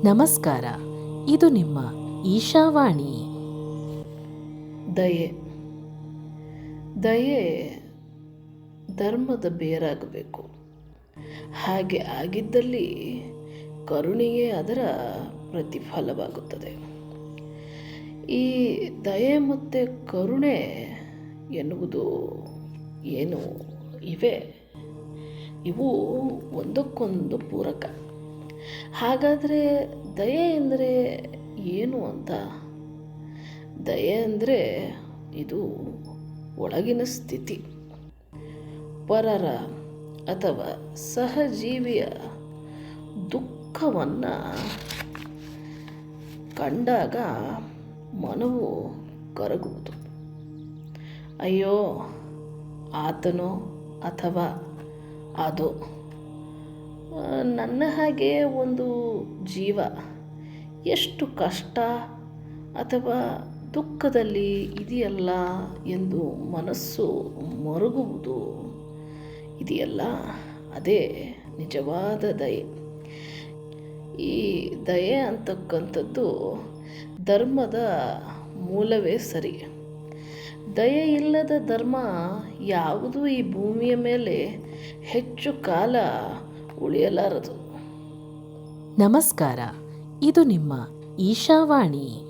ನಮಸ್ಕಾರ. ಇದು ನಿಮ್ಮ ಈಶಾವಾಣಿ. ದಯೆ ದಯೆ ಧರ್ಮದ ಬೇರಾಗಬೇಕು. ಹಾಗೆ ಆಗಿದ್ದಲ್ಲಿ ಕರುಣೆಯೇ ಅದರ ಪ್ರತಿಫಲವಾಗುತ್ತದೆ. ಈ ದಯೆ ಮತ್ತು ಕರುಣೆ ಎನ್ನುವುದು ಏನು ಇವು ಒಂದಕ್ಕೊಂದು ಪೂರಕ. ಹಾಗಾದರೆ ದಯೆ ಎಂದರೆ ಏನು ಅಂತ? ದಯೆ ಅಂದರೆ ಇದು ಒಳಗಿನ ಸ್ಥಿತಿ. ಪರರ ಅಥವಾ ಸಹಜೀವಿಯ ದುಃಖವನ್ನು ಕಂಡಾಗ ಮನವು ಕರಗುವುದು. ಅಯ್ಯೋ, ಆತನೋ ಅಥವಾ ಅದೋ ನನ್ನ ಹಾಗೆ ಒಂದು ಜೀವ ಎಷ್ಟು ಕಷ್ಟ ಅಥವಾ ದುಃಖದಲ್ಲಿ ಇದೆಯಲ್ಲ ಎಂದು ಮನಸ್ಸು ಮರುಗುವುದು ಇದೆಯಲ್ಲ, ಅದೇ ನಿಜವಾದ ದಯೆ. ಈ ದಯೆ ಅಂತಕ್ಕಂಥದ್ದು ಧರ್ಮದ ಮೂಲವೇ ಸರಿ. ದಯೆ ಇಲ್ಲದ ಧರ್ಮ ಯಾವುದೂ ಈ ಭೂಮಿಯ ಮೇಲೆ ಹೆಚ್ಚು ಕಾಲ ಉಳಿಯಲಾರದು. ನಮಸ್ಕಾರ. ಇದು ನಿಮ್ಮ ಈಶಾವಾಣಿ.